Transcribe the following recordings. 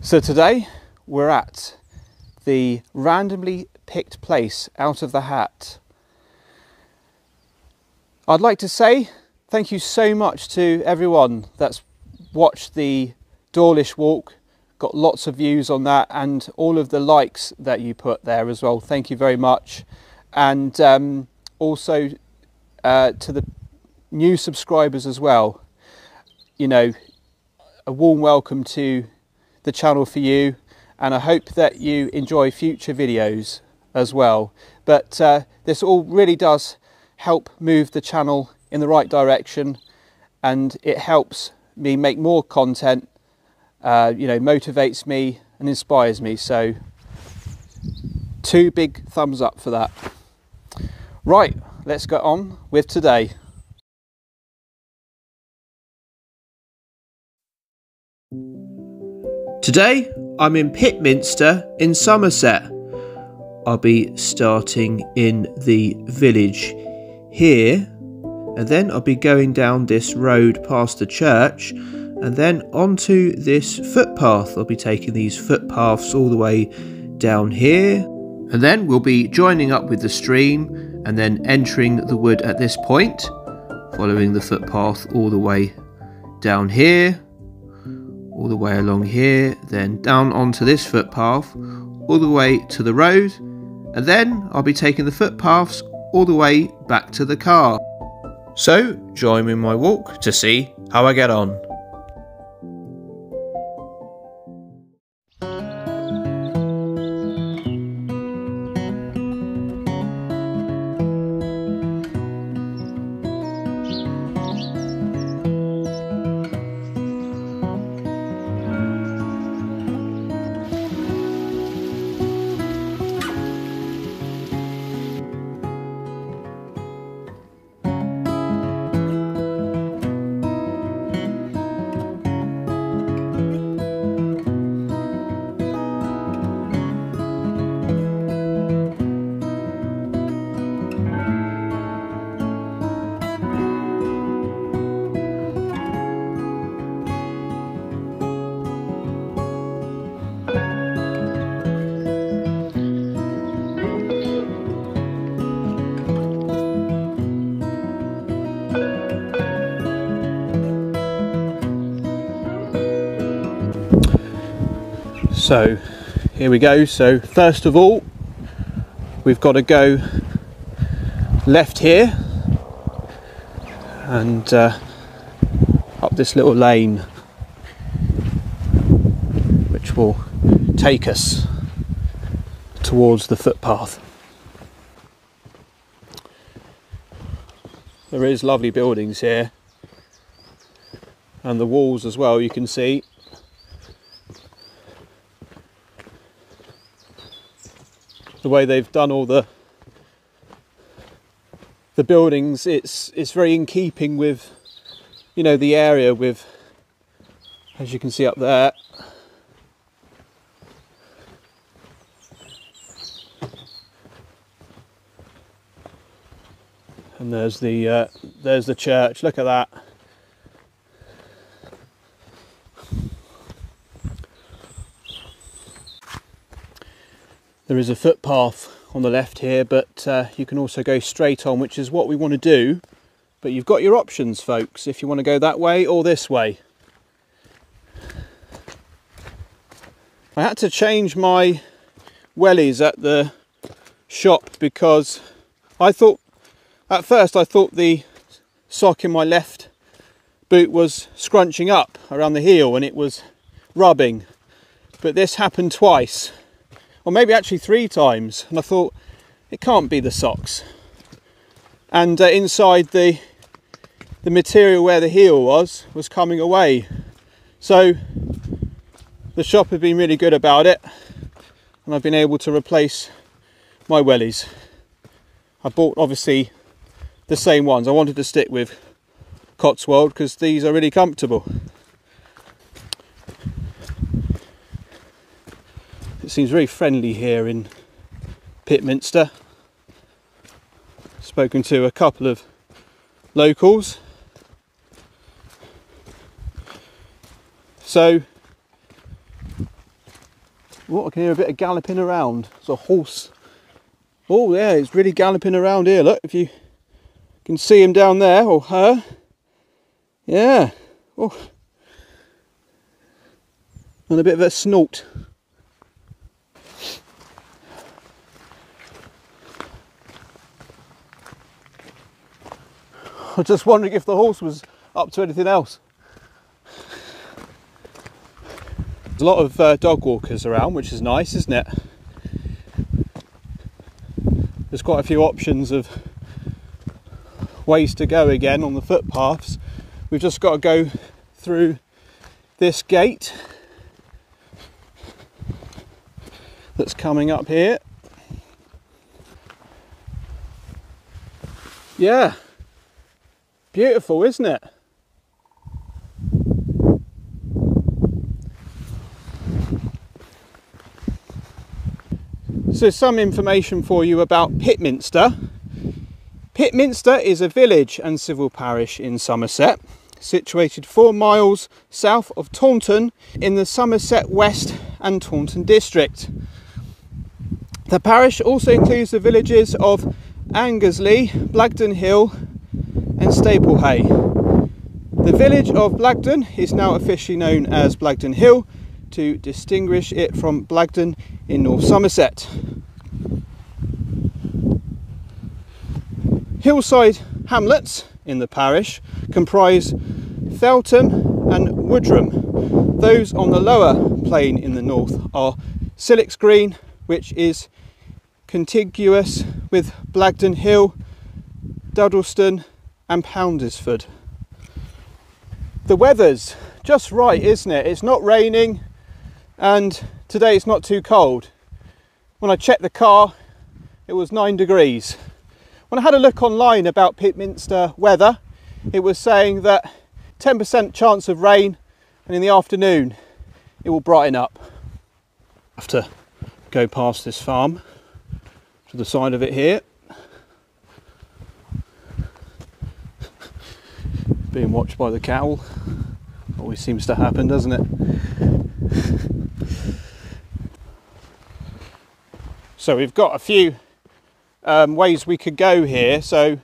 So today we're at the randomly picked place out of the hat. I'd like to say thank you so much to everyone that's watched the Dawlish walk, got lots of views on that, and all of the likes that you put there as well. Thank you very much. And also to the new subscribers as well, you know, a warm welcome to the channel for you, and I hope that you enjoy future videos as well. But this all really does help move the channel in the right direction, and it helps me make more content, you know, motivates me and inspires me. So 2 big thumbs up for that. Right, let's get on with today. Today I'm in Pitminster in Somerset. I'll be starting in the village here, and then I'll be going down this road past the church and then onto this footpath. I'll be taking these footpaths all the way down here, and then we'll be joining up with the stream and then entering the wood at this point, following the footpath all the way down here, all the way along here, then down onto this footpath, all the way to the road, and then I'll be taking the footpaths all the way back to the car. So join me in my walk to see how I get on. So here we go. So first of all, we've got to go left here and up this little lane, which will take us towards the footpath. There is lovely buildings here, and the walls as well, you can see. The way they've done all the buildings, it's very in keeping with, you know, the area, with, as you can see up there, and there's the church. Look at that. There is a footpath on the left here, but you can also go straight on, which is what we want to do. But you've got your options, folks, if you want to go that way or this way. I had to change my wellies at the shop because at first I thought the sock in my left boot was scrunching up around the heel and it was rubbing. But this happened twice, or maybe actually 3 times, and I thought it can't be the socks. And inside the material where the heel was coming away. So the shop have been really good about it, and I've been able to replace my wellies. I bought obviously the same ones. I wanted to stick with Cotswold because these are really comfortable. It seems very friendly here in Pitminster. Spoken to a couple of locals. So Oh, I can hear a bit of galloping around. It's a horse. Oh yeah, it's really galloping around here. Look, if you can see him down there, or her. Yeah. Oh. And a bit of a snort. I was just wondering if the horse was up to anything else. There's a lot of dog walkers around, which is nice, isn't it? There's quite a few options of ways to go again on the footpaths. We've just got to go through this gate that's coming up here. Yeah, beautiful, isn't it? So some information for you about Pitminster. Pitminster is a village and civil parish in Somerset, situated 4 miles south of Taunton in the Somerset West and Taunton district. The parish also includes the villages of Angersley, Blagden Hill and Staplehay. The village of Blagden is now officially known as Blagden Hill to distinguish it from Blagden in North Somerset. Hillside hamlets in the parish comprise Feltham and Woodram. Those on the lower plain in the north are Silix Green, which is contiguous with Blagden Hill, Duddleston and Poundersford. The weather's just right, isn't it? It's not raining and today it's not too cold. When I checked the car, it was 9 degrees. When I had a look online about Pitminster weather, it was saying that 10% chance of rain, and in the afternoon it will brighten up. I have to go past this farm to the side of it here. Being watched by the cow. Always seems to happen, doesn't it? So we've got a few ways we could go here. So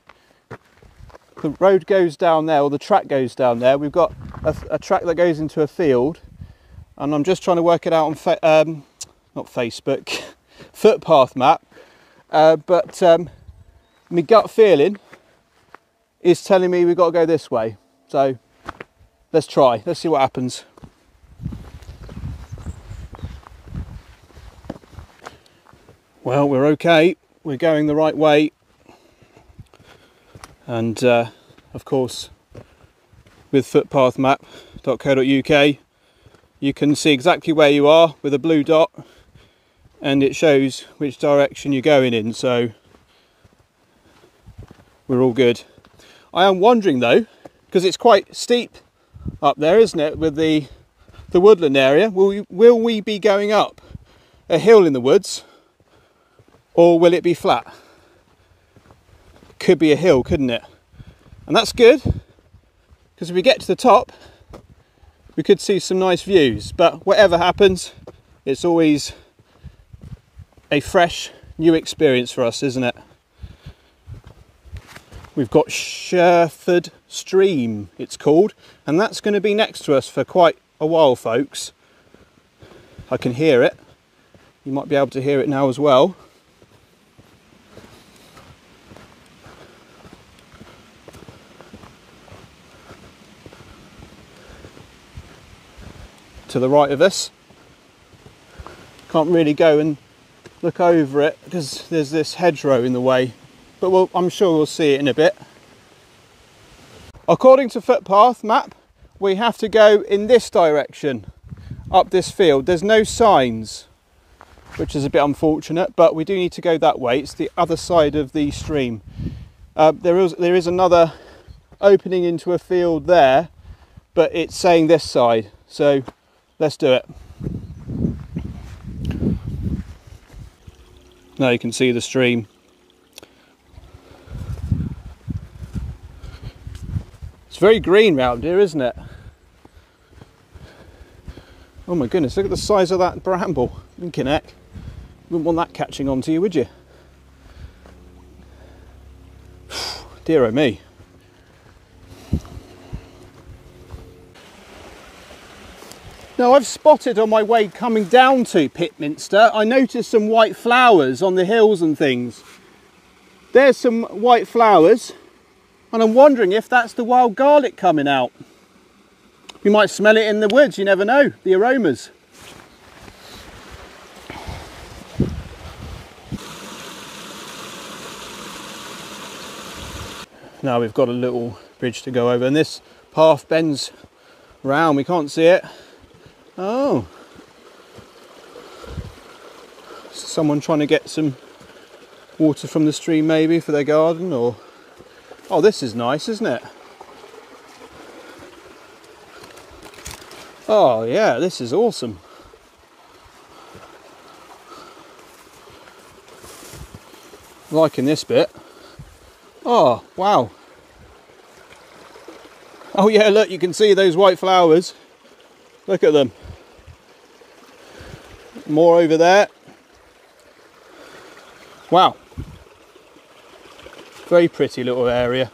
the road goes down there, or the track goes down there. We've got a track that goes into a field, and I'm just trying to work it out on not Facebook, footpath map. But my gut feeling is telling me we've got to go this way. So let's try. Let's see what happens. Well, we're okay. We're going the right way. And of course, with footpathmap.co.uk, you can see exactly where you are with a blue dot, and it shows which direction you're going in. So we're all good. I am wondering though, because it's quite steep up there, isn't it, with the woodland area, will we be going up a hill in the woods, or will it be flat? Could be a hill, couldn't it? And that's good, because if we get to the top, we could see some nice views. But whatever happens, it's always a fresh new experience for us, isn't it? We've got Sherford Stream, it's called, and that's going to be next to us for quite a while, folks. I can hear it. You might be able to hear it now as well. To the right of us. Can't really go and look over it because there's this hedgerow in the way, but I'm sure we'll see it in a bit. According to footpath map, we have to go in this direction up this field. There's no signs, which is a bit unfortunate, but we do need to go that way. It's the other side of the stream. There is another opening into a field there, but it's saying this side, so let's do it. Now you can see the stream. It's very green round here, isn't it? Oh my goodness, look at the size of that bramble. Blinking heck. Wouldn't want that catching on to you, would you? Dear oh me. Now I've spotted on my way coming down to Pitminster, I noticed some white flowers on the hills and things. There's some white flowers and I'm wondering if that's the wild garlic coming out. You might smell it in the woods, you never know, the aromas. Now we've got a little bridge to go over and this path bends round, we can't see it. Oh, someone trying to get some water from the stream maybe for their garden, or... Oh, this is nice, isn't it? Oh yeah, this is awesome. Liking this bit. Oh, wow. Oh yeah, look, you can see those white flowers. Look at them. More over there. Wow. Very pretty little area.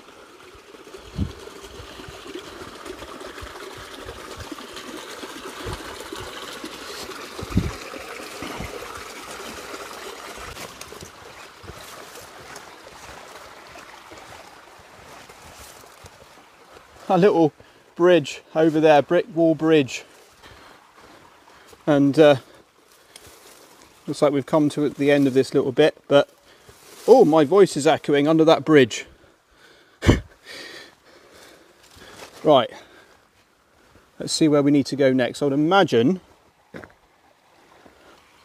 A little bridge over there, brick wall bridge. And looks like we've come to the end of this little bit, but oh, my voice is echoing under that bridge. Right, let's see where we need to go next. I would imagine, look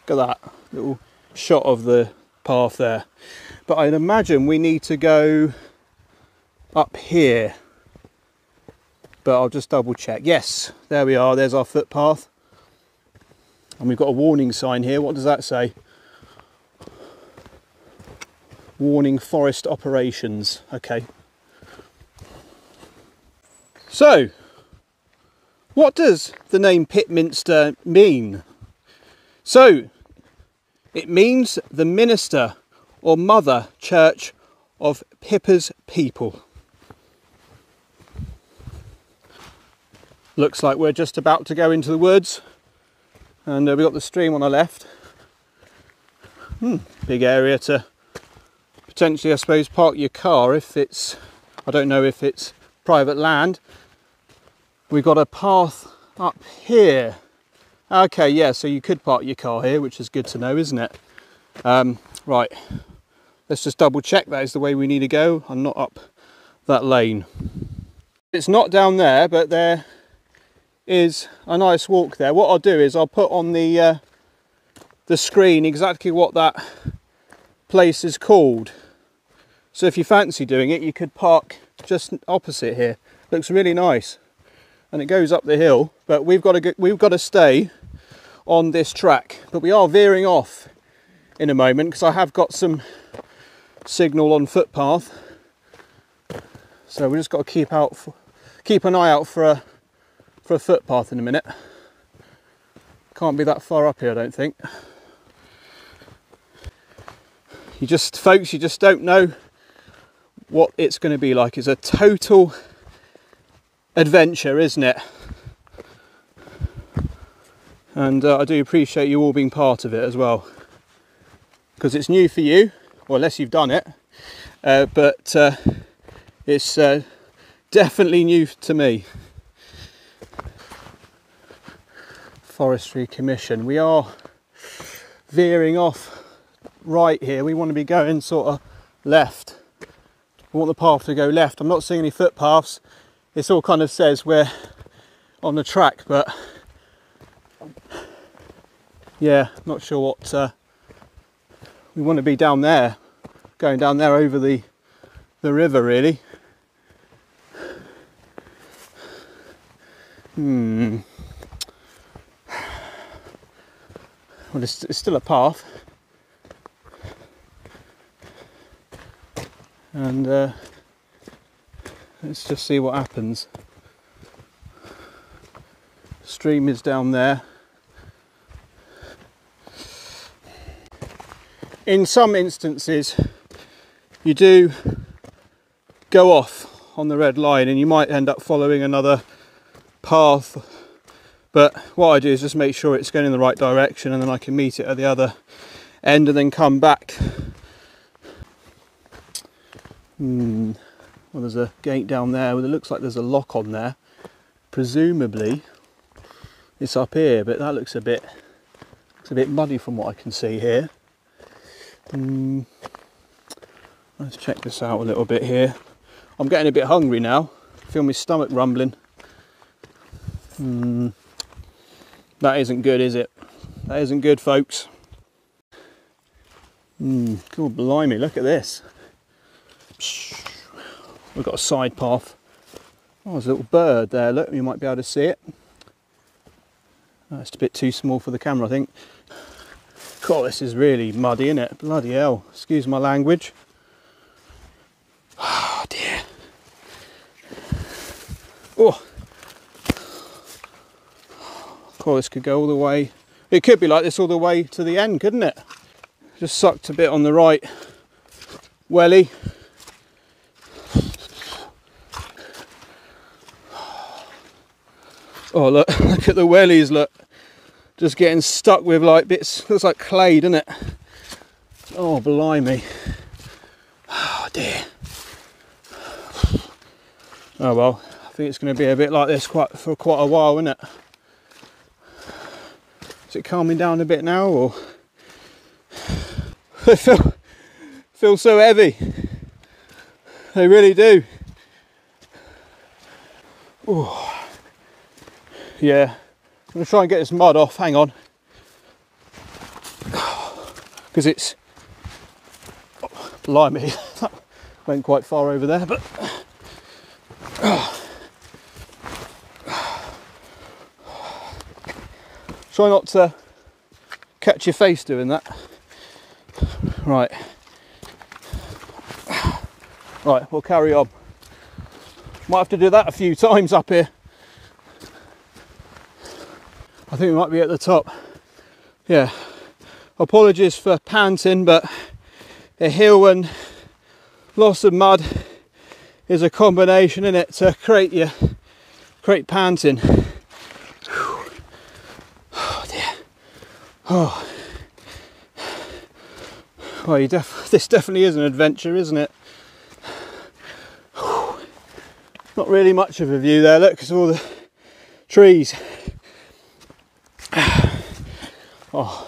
at that little shot of the path there, but I'd imagine we need to go up here, but I'll just double check. Yes, there we are, there's our footpath. And we've got a warning sign here. What does that say? Warning forest operations. Okay. So, what does the name Pitminster mean? So, it means the minister or mother church of Pippa's people. Looks like we're just about to go into the woods. And we've got the stream on our left. Big area to potentially, I suppose, park your car if it's, I don't know if it's private land. We've got a path up here. Okay, yeah, so you could park your car here, which is good to know, isn't it? Right, let's just double check that is the way we need to go. I'm not up that lane. It's not down there, but there is a nice walk there. What I'll do is I'll put on the screen exactly what that place is called. So if you fancy doing it, you could park just opposite here. Looks really nice, and it goes up the hill. But we've got to stay on this track. But we are veering off in a moment because I have got some signal on footpath. So we just got to keep an eye out for a footpath in a minute. Can't be that far up here, I don't think. Folks, you just don't know what it's going to be like. It's a total adventure, isn't it? And I do appreciate you all being part of it as well, because it's new for you, or unless you've done it, but it's definitely new to me. Forestry Commission. We are veering off right here. We want to be going sort of left. We want the path to go left. I'm not seeing any footpaths. It all kind of says we're on the track, but yeah, not sure what we want to be down there, going down there over the river really. Well, it's still a path, and let's just see what happens. Stream is down there. in some instances you do go off on the red line and you might end up following another path, but what I do is just make sure it's going in the right direction, and then I can meet it at the other end and then come back. Well, there's a gate down there. Well, it looks like there's a lock on there. Presumably it's up here, but that looks a bit muddy from what I can see here. Let's check this out a little bit here. I'm getting a bit hungry now. I feel my stomach rumbling. That isn't good, is it? That isn't good, folks. God blimey, look at this. We've got a side path. Oh, there's a little bird there, look, you might be able to see it. That's a bit too small for the camera, I think. God, this is really muddy, isn't it? Bloody hell, excuse my language. Oh dear. Oh. God, this could go all the way. It could be like this all the way to the end, couldn't it? Just sucked a bit on the right welly. Oh look, look at the wellies, look. Just getting stuck with like bits, looks like clay, doesn't it? Oh blimey. Oh dear. Oh well, I think it's going to be a bit like this for quite a while, isn't it? Is it calming down a bit now, or? They feel so heavy. They really do. Ooh. Yeah, I'm going to try and get this mud off, hang on. Because it's, oh, blimey, that went quite far over there, but try not to catch your face doing that. Right, we'll carry on. Might have to do that a few times up here. I think we might be at the top. Yeah, apologies for panting, but a hill and lots of mud is a combination in it to create panting. Oh dear. Oh. Well, this definitely is an adventure, isn't it? Not really much of a view there, look, because all the trees. Oh.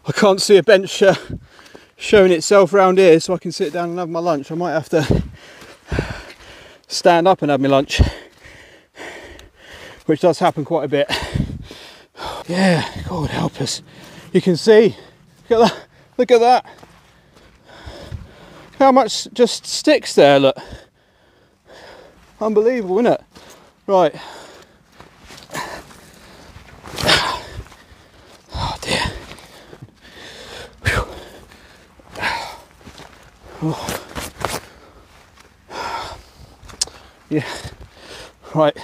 I can't see a bench showing itself around here, so I can sit down and have my lunch. I might have to stand up and have my lunch, which does happen quite a bit. Yeah, God help us. You can see, look at that, look at that. How much just sticks there, look. Unbelievable, isn't it? Right. Oh dear. Whew. Oh. Yeah, right.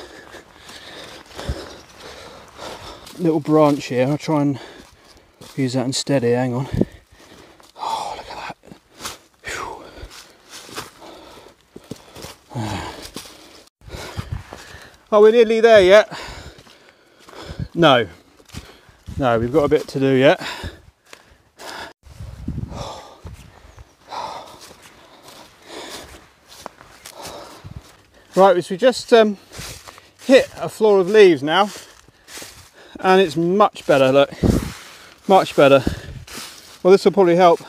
Little branch here, I'll try and use that instead here, hang on. Oh, look at that. Whew. Are we nearly there yet? No. No, we've got a bit to do yet. Right, so we just hit a floor of leaves now, and it's much better, look, much better. Well, this will probably help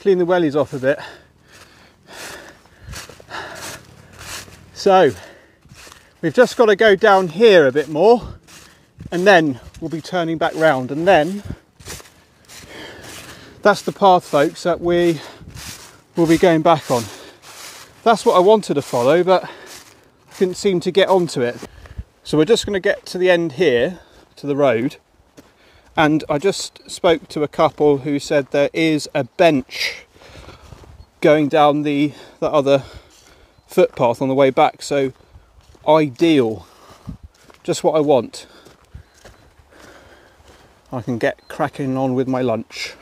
clean the wellies off a bit. So, we've just got to go down here a bit more, and then we'll be turning back round, and then that's the path, folks, that we will be going back on. That's what I wanted to follow, but I couldn't seem to get onto it. So we're just going to get to the end here, to the road, and I just spoke to a couple who said there is a bench going down the other footpath on the way back, so ideal, just what I want. I can get cracking on with my lunch.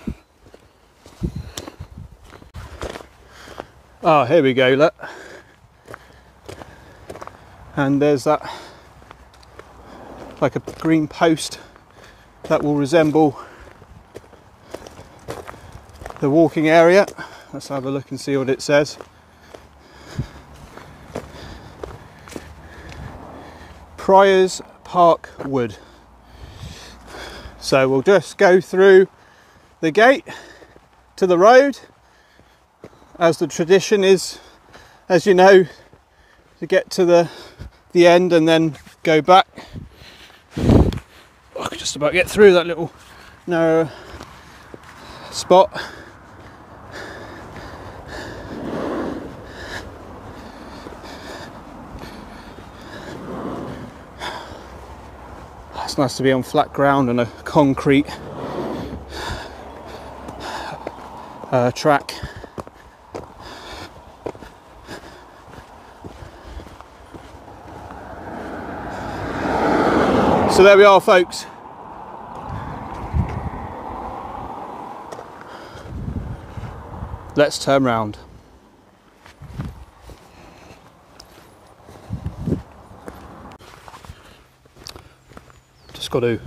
Oh, here we go, look. And there's that, like a green post that will resemble the walking area. Let's have a look and see what it says. Priors Park Wood. So we'll just go through the gate to the road, as the tradition is, as you know, to get to the end and then go back. I could just about get through that little narrow spot. It's nice to be on flat ground and a concrete track. So there we are, folks. Let's turn round. Just got to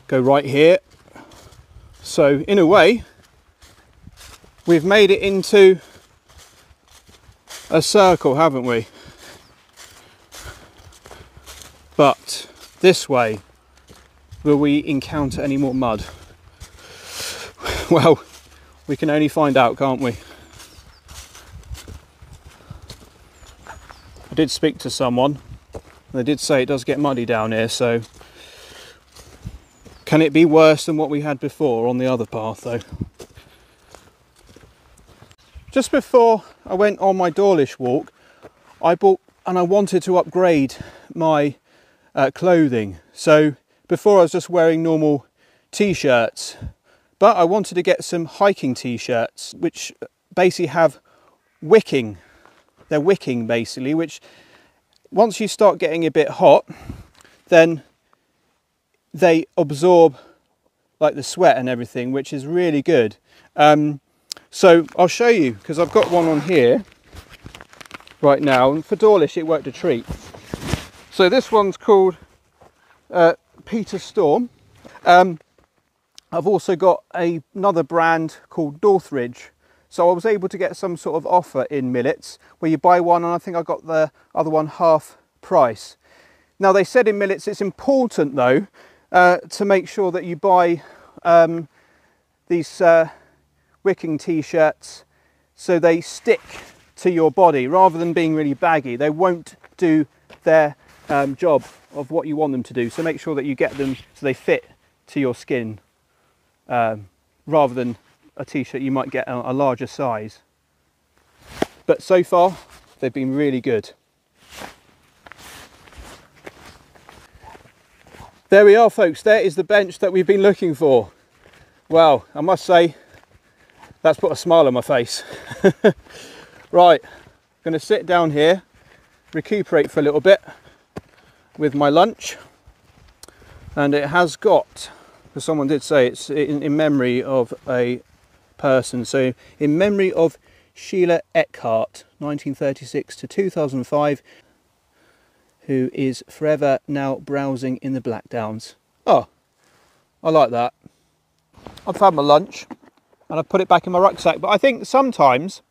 go right here. So in a way, we've made it into a circle, haven't we? But this way, will we encounter any more mud? Well, we can only find out, can't we? I did speak to someone. They did say it does get muddy down here, so can it be worse than what we had before on the other path, though? Just before I went on my Dawlish walk, I bought, and I wanted to upgrade my clothing. So before I was just wearing normal t-shirts, but I wanted to get some hiking t-shirts which basically have wicking. They're wicking basically, which once you start getting a bit hot, then they absorb like the sweat and everything, which is really good. So I'll show you, because I've got one on here right now, and for Dawlish it worked a treat. So this one's called Peter Storm. I've also got another brand called Northridge. So I was able to get some sort of offer in Millets where you buy one and I think I got the other one half price. Now they said in Millets it's important though to make sure that you buy these wicking t-shirts so they stick to your body rather than being really baggy. They won't do their job of what you want them to do, so make sure that you get them so they fit to your skin rather than a t-shirt you might get a larger size. But so far they've been really good. There we are, folks. There is the bench that we've been looking for. Well, I must say that's put a smile on my face. Right, I'm going to sit down here, recuperate for a little bit with my lunch, and it has got, because someone did say it's in memory of a person, so in memory of Sheila Eckhart, 1936 to 2005, who is forever now browsing in the Black Downs. Oh, I like that. I've had my lunch and I've put it back in my rucksack, but I think sometimes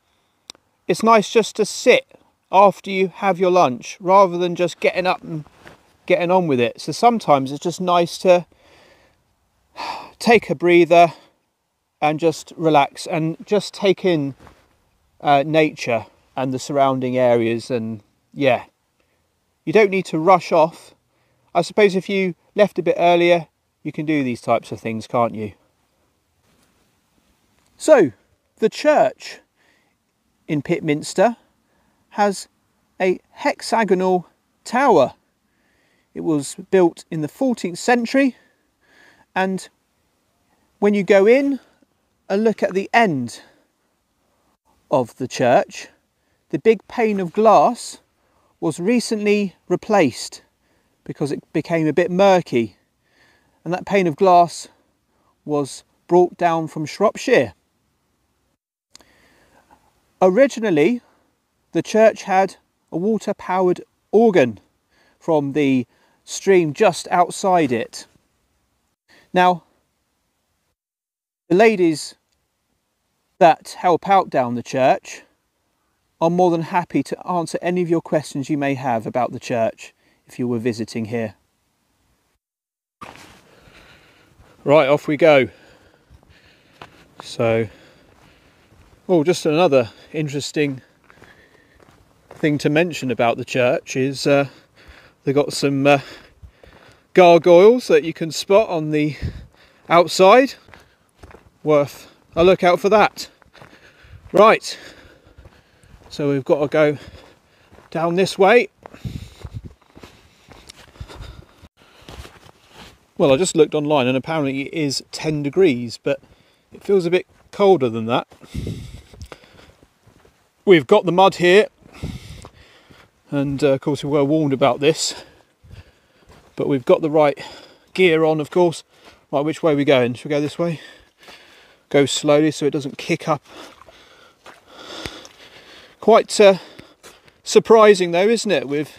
it's nice just to sit after you have your lunch rather than just getting up and getting on with it. So sometimes it's just nice to take a breather and just relax and just take in nature and the surrounding areas. And yeah, you don't need to rush off. I suppose if you left a bit earlier, you can do these types of things, can't you? So the church in Pitminster has a hexagonal tower. It was built in the 14th century, and when you go in and look at the end of the church, the big pane of glass was recently replaced because it became a bit murky, and that pane of glass was brought down from Shropshire. Originally, the church had a water-powered organ from the stream just outside it. Now, the ladies that help out down the church are more than happy to answer any of your questions you may have about the church if you were visiting here. Right, off we go. So, oh, just another interesting thing to mention about the church is they've got some gargoyles that you can spot on the outside. Worth a look out for that. Right, so we've got to go down this way. Well, I just looked online and apparently it is 10 degrees, but it feels a bit colder than that. We've got the mud here, and of course we were warned about this, but we've got the right gear on, of course. Right, which way are we going? Should we go this way? Go slowly so it doesn't kick up. Quite surprising though, isn't it, with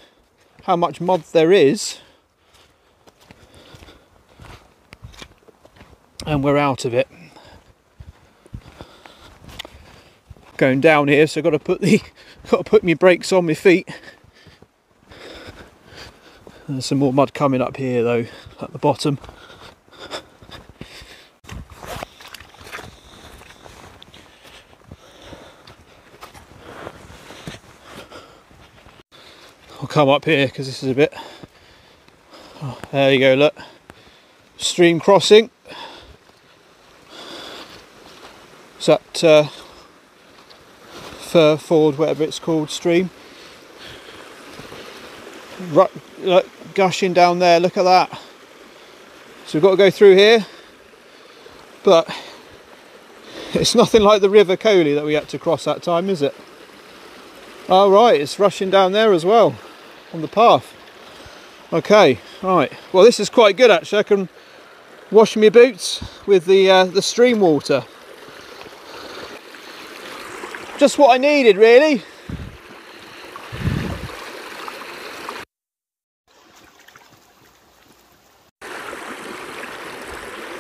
how much mud there is. And we're out of it. Going down here, so got to put my brakes on my feet. There's some more mud coming up here though at the bottom. I'll come up here because this is a bit. Oh, there you go. Look, stream crossing. Is that Fir Ford, whatever it's called, stream? Right, look, gushing down there. Look at that. So we've got to go through here, but it's nothing like the River Coley that we had to cross that time, is it? Oh right, it's rushing down there as well on the path. Okay, right. Well, this is quite good actually. I can wash my boots with the stream water. Just what I needed, really.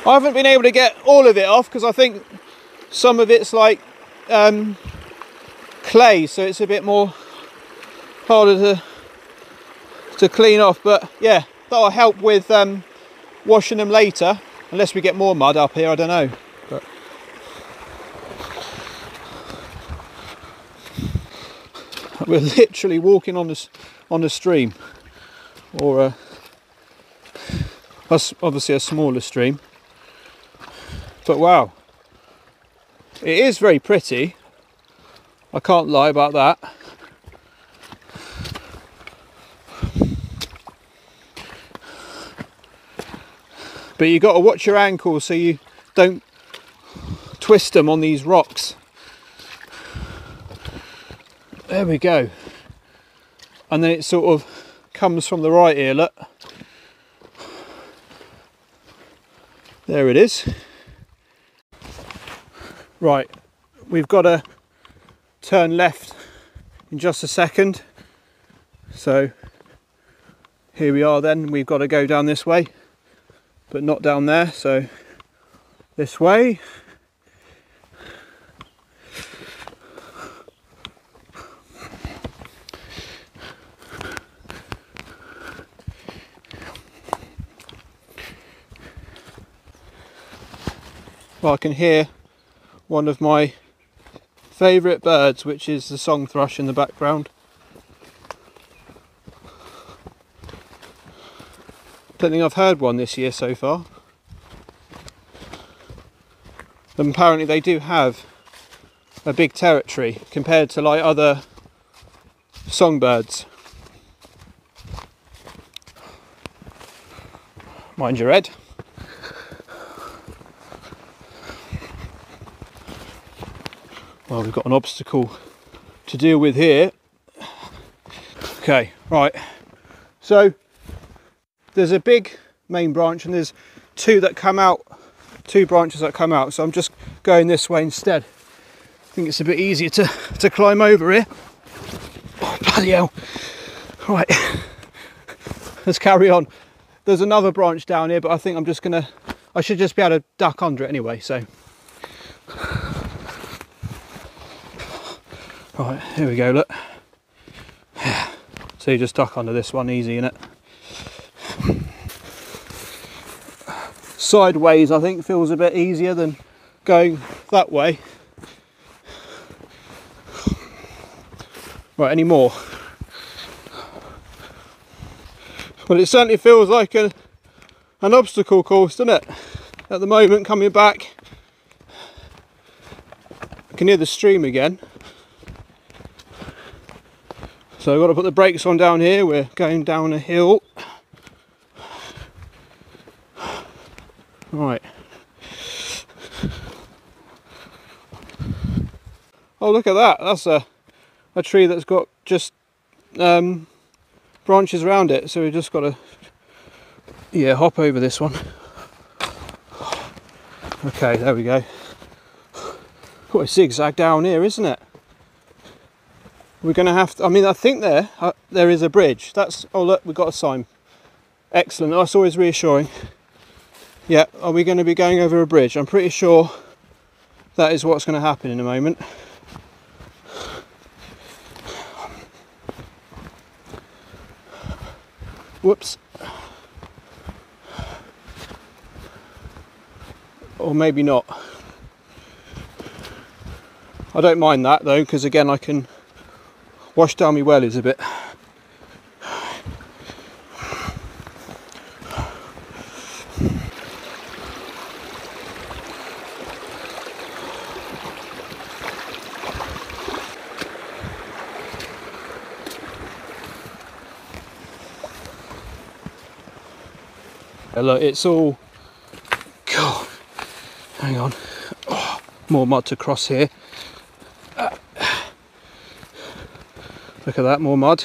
I haven't been able to get all of it off because I think some of it's like clay, so it's a bit more harder to clean off. But yeah, that'll help with washing them later, unless we get more mud up here. I don't know. But we're literally walking on the stream, or obviously a smaller stream. But wow, it is very pretty. I can't lie about that. But you got to watch your ankles so you don't twist them on these rocks. There we go. And then it sort of comes from the right here, look. There it is. Right, we've got to turn left in just a second. So here we are then. We've got to go down this way, but not down there. So this way. Well, I can hear one of my favourite birds, which is the song thrush in the background. Don't think I've heard one this year so far. And apparently they do have a big territory compared to like other songbirds. Mind your head. Well, we've got an obstacle to deal with here. Okay, right. So there's a big main branch and there's two that come out two branches that come out, so I'm just going this way instead. I think it's a bit easier to climb over here. Oh, bloody hell. Right, let's carry on. There's another branch down here, but I think I'm just gonna, I should just be able to duck under it anyway, so. Right, here we go, look. So you just duck under this one, easy, innit? Sideways, I think, feels a bit easier than going that way. Right, any more? Well, it certainly feels like an obstacle course, doesn't it? At the moment, coming back, I can hear the stream again. So I've got to put the brakes on down here. We're going down a hill. Right. Oh, look at that. That's a tree that's got just branches around it. So we've just got to, yeah, hop over this one. Okay, there we go. What a zigzag down here, isn't it? We're going to have to, I mean, I think there is a bridge. That's, oh look, we've got a sign. Excellent, that's always reassuring. Yeah, are we going to be going over a bridge? I'm pretty sure that is what's going to happen in a moment. Whoops. Or maybe not. I don't mind that though, because again I can wash down my wellies a bit. Look, it's all, God, hang on, oh, more mud to cross here. Look at that, more mud.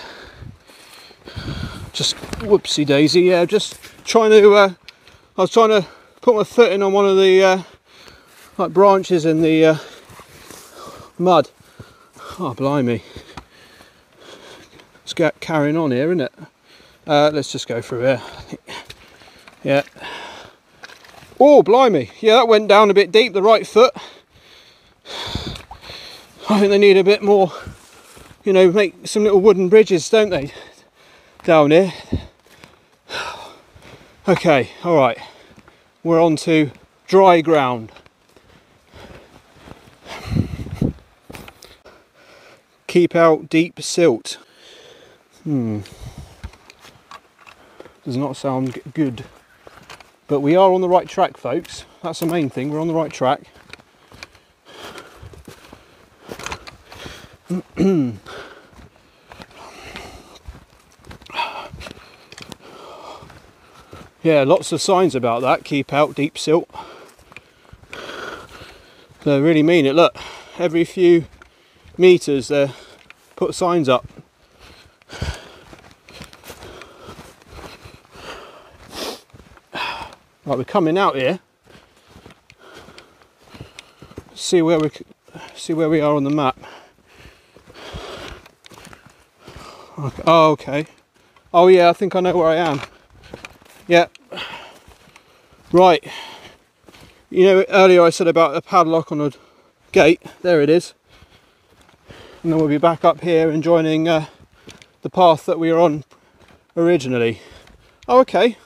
Just whoopsie daisy, yeah, just trying to, I was trying to put my foot in on one of the like branches in the mud. Oh, blimey. Let's get carrying on here, innit? Let's just go through here. Yeah. Oh, blimey. Yeah, that went down a bit deep, the right foot. I think they need a bit more, you know, make some little wooden bridges, don't they? Down here. Okay, all right. We're on to dry ground. Keep out deep silt. Does not sound good. But we are on the right track, folks. That's the main thing, we're on the right track. Yeah, lots of signs about that. Keep out deep silt. They really mean it. Look, every few meters they put signs up. Right, we're coming out here. See where we are on the map. Okay. Oh, okay. Oh yeah, I think I know where I am. Yeah. Right. You know, earlier I said about a padlock on a gate. There it is. And then we'll be back up here and joining the path that we were on originally. Oh, okay.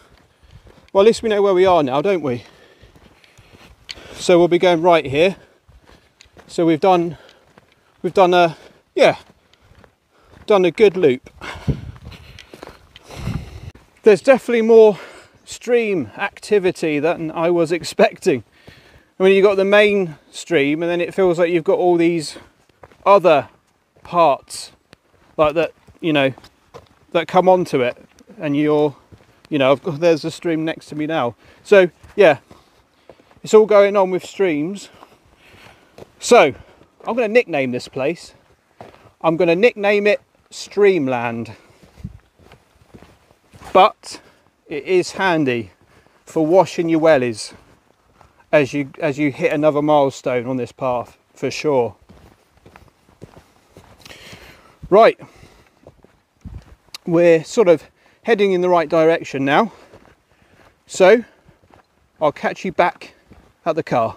Well, at least we know where we are now, don't we? So we'll be going right here. So we've done a, yeah, done a good loop. There's definitely more stream activity than I was expecting. I mean, you've got the main stream and then it feels like you've got all these other parts like that, you know, that come onto it, and you're, you know, there's a stream next to me now. So yeah, it's all going on with streams. So I'm going to nickname this place. I'm going to nickname it Streamland. But it is handy for washing your wellies as you hit another milestone on this path, for sure. Right, we're sort of heading in the right direction now, so I'll catch you back at the car.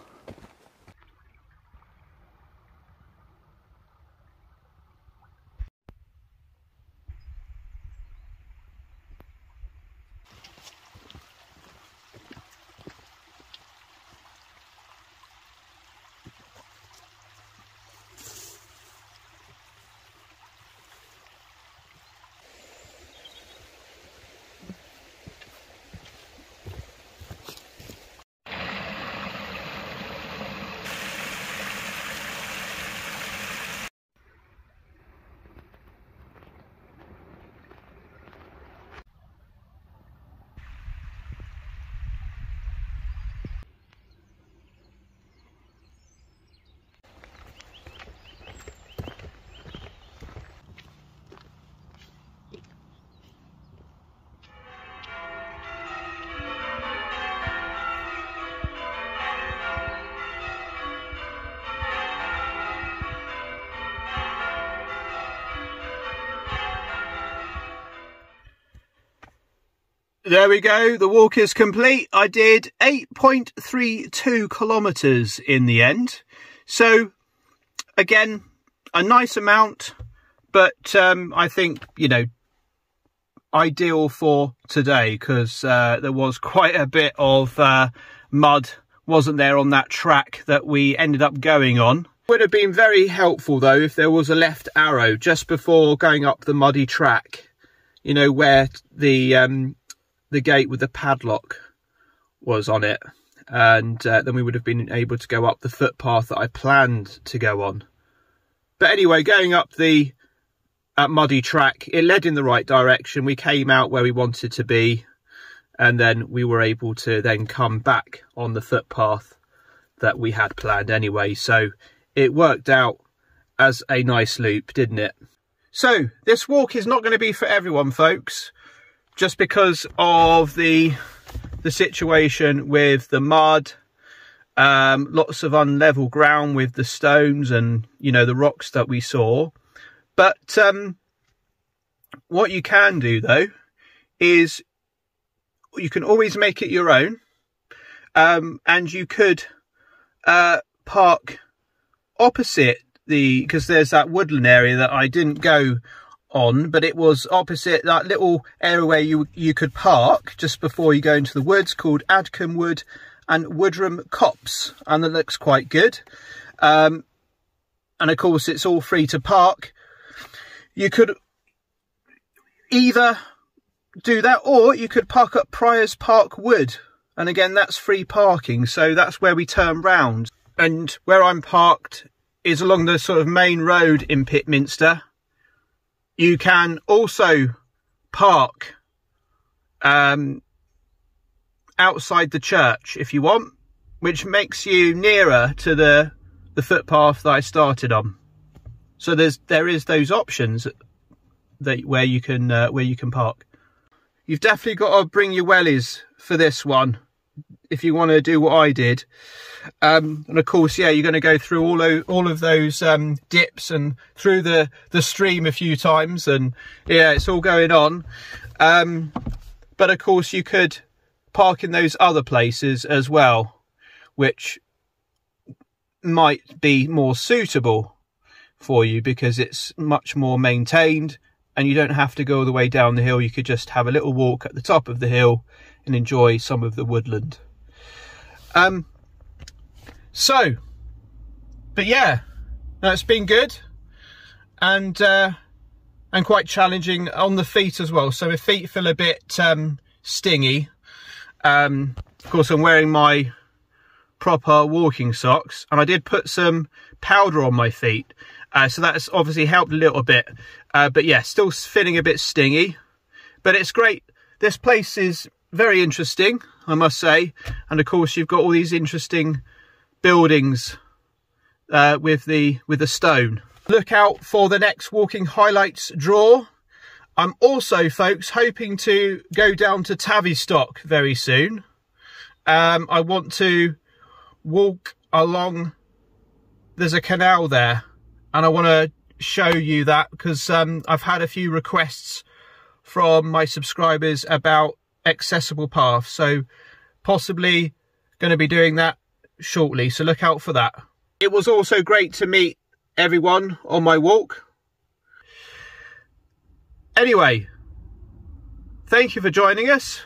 There we go, the walk is complete. I did 8.32 kilometers in the end. So again, a nice amount, but I think, you know, ideal for today, because there was quite a bit of mud, wasn't there, on that track that we ended up going on. Would have been very helpful though if there was a left arrow just before going up the muddy track, you know, where the gate with the padlock was on it, and then we would have been able to go up the footpath that I planned to go on. But anyway, going up the muddy track, it led in the right direction. We came out where we wanted to be, and then we were able to then come back on the footpath that we had planned anyway. So it worked out as a nice loop, didn't it? So this walk is not going to be for everyone, folks, just because of the situation with the mud, lots of unlevel ground with the stones and, you know, the rocks that we saw. But what you can do though is you can always make it your own, and you could park opposite because there's that woodland area that I didn't go on, but it was opposite that little area where you could park just before you go into the woods, called Adcombe Wood and Woodram Copse, and it looks quite good. And of course it's all free to park. You could either do that, or you could park at Prior's Park Wood, and again that's free parking, so that's where we turn round. And where I'm parked is along the sort of main road in Pitminster. You can also park outside the church if you want, which makes you nearer to the footpath that I started on. So there is those options that where you can park. You've definitely got to bring your wellies for this one if you want to do what I did. And of course, yeah, you're going to go through all of those dips and through the stream a few times, and yeah, it's all going on. But of course you could park in those other places as well, which might be more suitable for you because it's much more maintained and you don't have to go all the way down the hill. You could just have a little walk at the top of the hill and enjoy some of the woodland. But yeah, it's been good and quite challenging on the feet as well. So my feet feel a bit stingy. Of course, I'm wearing my proper walking socks, and I did put some powder on my feet, so that's obviously helped a little bit. But yeah, still feeling a bit stingy, but it's great. This place is very interesting, I must say, and of course you've got all these interesting buildings with the stone. Look out for the next walking highlights draw. I'm also, folks, hoping to go down to Tavistock very soon. I want to walk along, there's a canal there, and I want to show you that because I've had a few requests from my subscribers about accessible paths, so possibly going to be doing that shortly, so look out for that. It was also great to meet everyone on my walk. Anyway, thank you for joining us.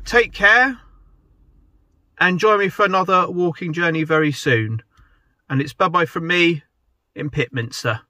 Take care and join me for another walking journey very soon. And it's bye-bye from me in Pitminster.